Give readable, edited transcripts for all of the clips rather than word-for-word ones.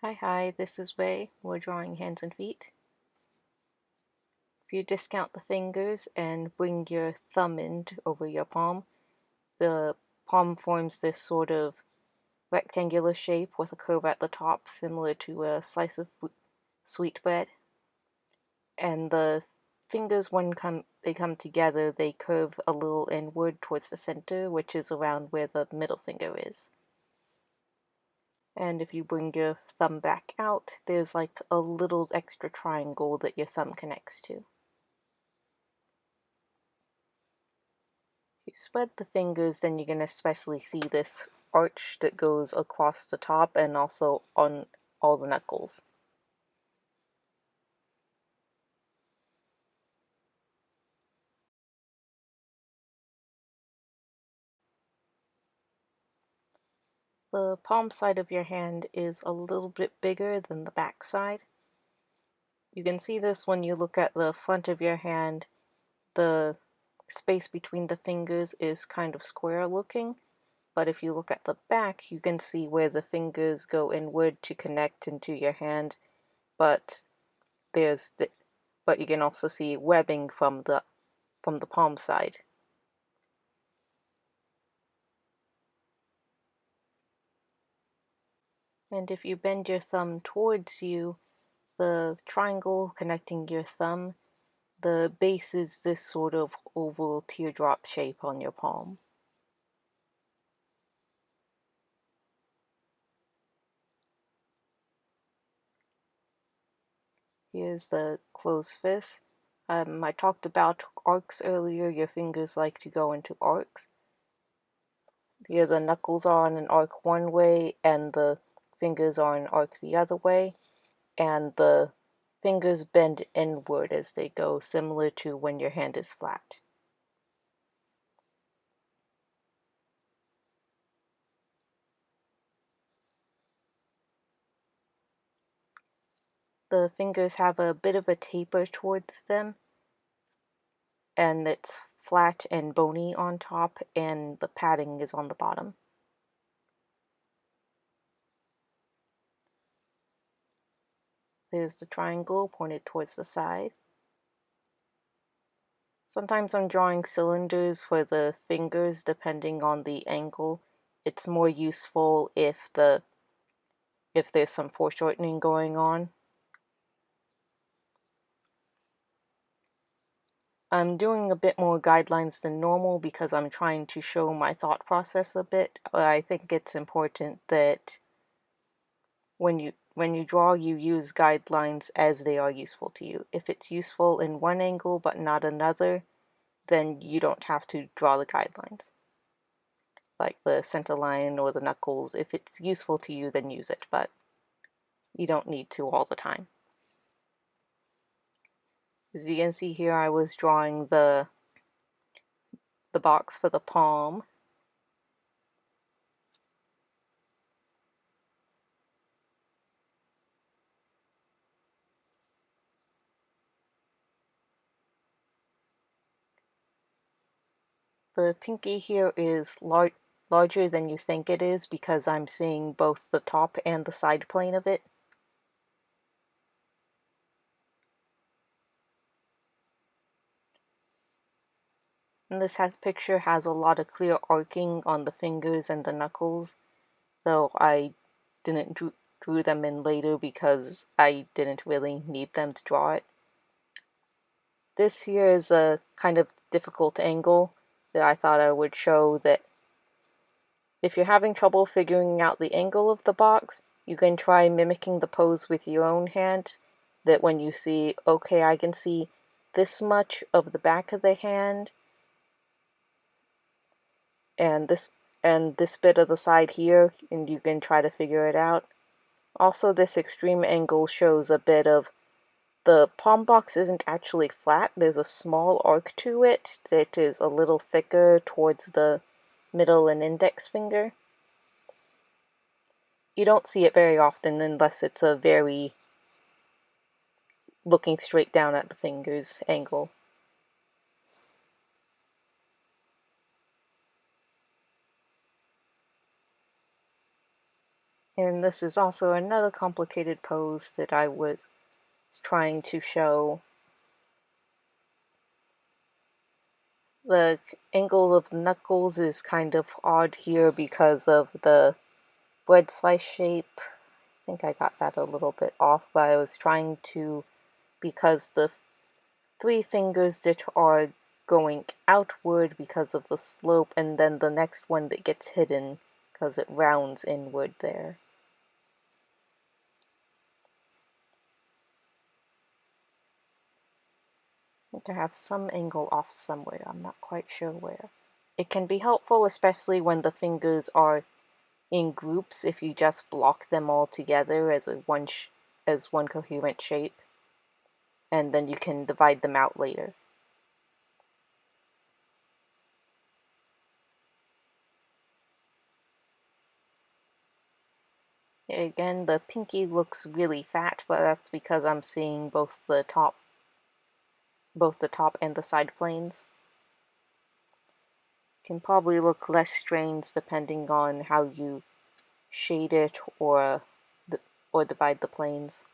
Hi, this is Wei. We're drawing hands and feet. If you discount the fingers and bring your thumb in over your palm, the palm forms this sort of rectangular shape with a curve at the top, similar to a slice of sweetbread. And the fingers, when they come together, they curve a little inward towards the center, which is around where the middle finger is. And if you bring your thumb back out, there's like a little extra triangle that your thumb connects to. You spread the fingers, then you can especially see this arch that goes across the top and also on all the knuckles. The palm side of your hand is a little bit bigger than the back side. You can see this when you look at the front of your hand. The space between the fingers is kind of square looking, but if you look at the back, you can see where the fingers go inward to connect into your hand, but you can also see webbing from the palm side. And if you bend your thumb towards you, the triangle connecting your thumb, the base is this sort of oval teardrop shape on your palm. Here's the closed fist. I talked about arcs earlier. Your fingers like to go into arcs. Here the knuckles are on an arc one way and the fingers are on an arc the other way, and the fingers bend inward as they go, similar to when your hand is flat. The fingers have a bit of a taper towards them, and it's flat and bony on top, and the padding is on the bottom. There's the triangle pointed towards the side. Sometimes I'm drawing cylinders for the fingers depending on the angle. It's more useful if there's some foreshortening going on. I'm doing a bit more guidelines than normal because I'm trying to show my thought process a bit. I think it's important that when you draw, you use guidelines as they are useful to you. If it's useful in one angle but not another, then you don't have to draw the guidelines. Like the center line or the knuckles, if it's useful to you, then use it, but you don't need to all the time. As you can see here, I was drawing the box for the palm. The pinky here is larger than you think it is because I'm seeing both the top and the side plane of it. And this picture has a lot of clear arcing on the fingers and the knuckles, though I didn't drew them in later because I didn't really need them to draw it. This here is a kind of difficult angle that I thought I would show, that if you're having trouble figuring out the angle of the box, you can try mimicking the pose with your own hand, that when you see, okay, I can see this much of the back of the hand, and this bit of the side here, and you can try to figure it out. Also, this extreme angle shows a bit of the palm box isn't actually flat. There's a small arc to it that is a little thicker towards the middle and index finger. You don't see it very often unless it's a very looking straight down at the fingers angle. And this is also another complicated pose that I was trying to show. The angle of the knuckles is kind of odd here because of the bread slice shape. I think I got that a little bit off, but I was trying to, because the three fingers that are going outward because of the slope, and then the next one that gets hidden because it rounds inward there. I think I have some angle off somewhere, I'm not quite sure where. It can be helpful, especially when the fingers are in groups, if you just block them all together as one coherent shape, and then you can divide them out later. Again, the pinky looks really fat, but that's because I'm seeing both the top and the side planes. Can probably look less strange depending on how you shade it or divide the planes.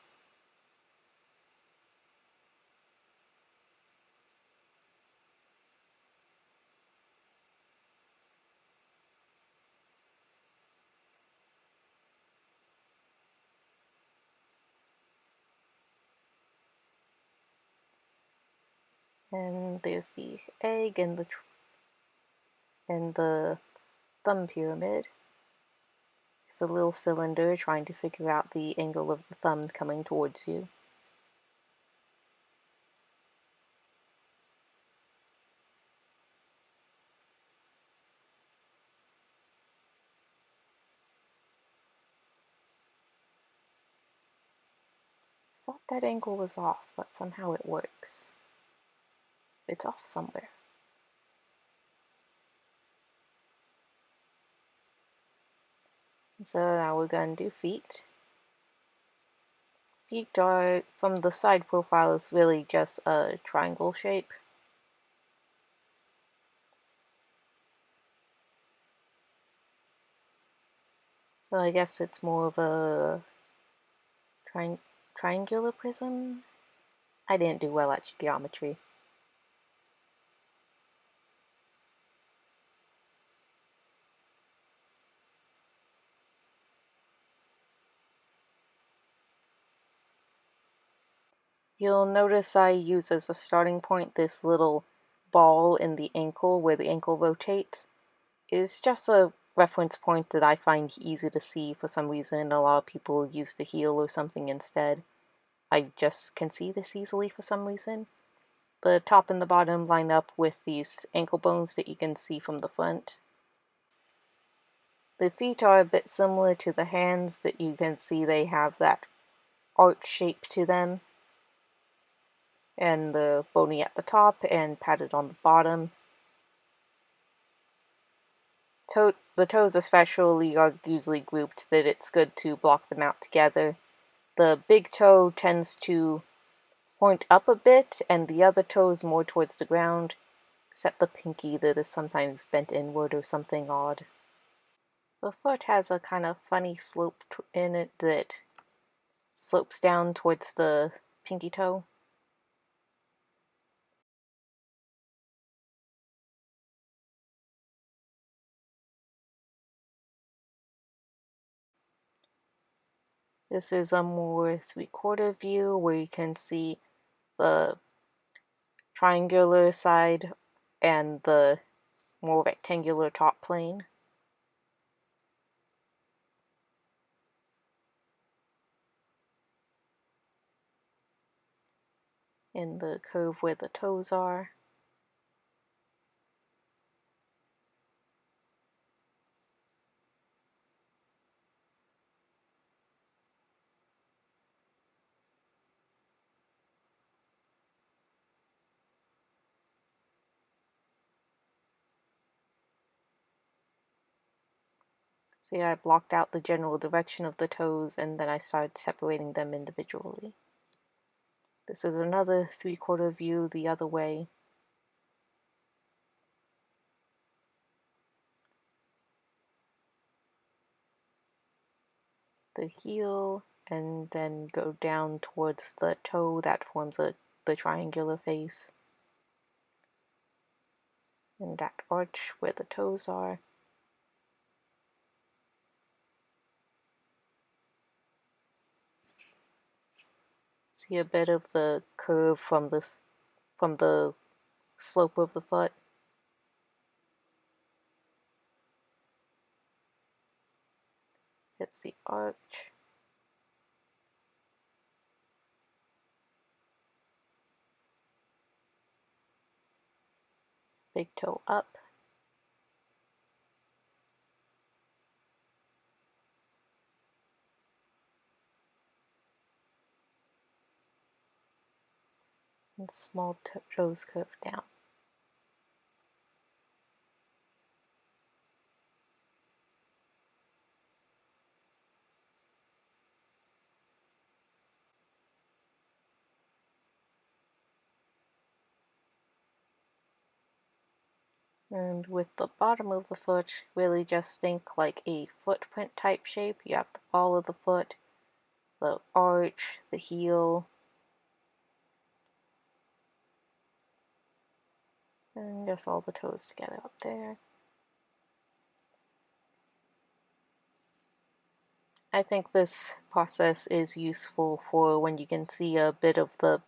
And there's the egg and the thumb pyramid. It's a little cylinder trying to figure out the angle of the thumb coming towards you. I thought that angle was off, but somehow it works. It's off somewhere. So now we're going to do feet. Feet are, from the side profile, is really just a triangle shape. So I guess it's more of a triangular prism? I didn't do well at geometry. You'll notice I use as a starting point this little ball in the ankle where the ankle rotates. It's just a reference point that I find easy to see for some reason. A lot of people use the heel or something instead. I just can see this easily for some reason. The top and the bottom line up with these ankle bones that you can see from the front. The feet are a bit similar to the hands, that you can see they have that arch shape to them, and the bony at the top and padded on the bottom. The toes especially are usually grouped that it's good to block them out together. The big toe tends to point up a bit, and the other toes more towards the ground, except the pinky that is sometimes bent inward or something odd. The foot has a kind of funny slope in it that slopes down towards the pinky toe. This is a more three-quarter view where you can see the triangular side and the more rectangular top plane. In the curve where the toes are. See, I blocked out the general direction of the toes and then I started separating them individually. This is another three-quarter view the other way. the heel, and then go down towards the toe that forms the triangular face, and that arch where the toes are. See a bit of the curve from the slope of the foot. It's the arch. Big toe up. And small toes curve down. And with the bottom of the foot, really just think like a footprint type shape. You have the ball of the foot, the arch, the heel, and just all the toes together up there. I think this process is useful for when you can see a bit of the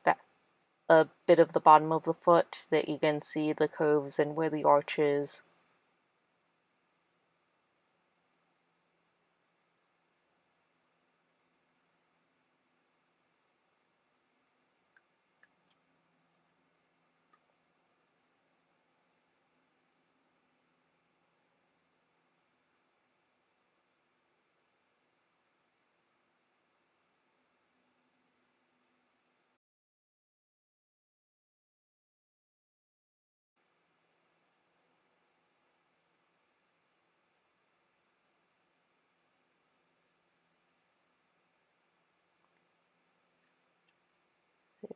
bottom of the foot, that you can see the curves and where the arch is.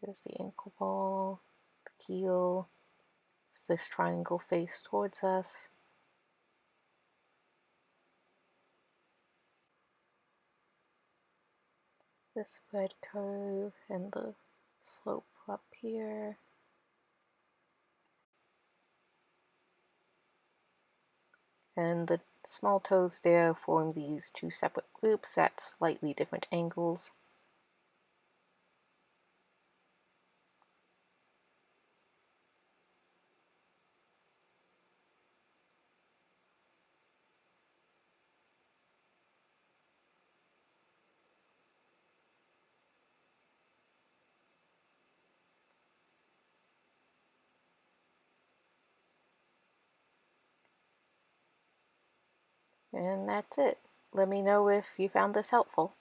There's the ankle ball, the heel, this triangle face towards us. This red curve and the slope up here. And the small toes there form these two separate groups at slightly different angles. And that's it. Let me know if you found this helpful.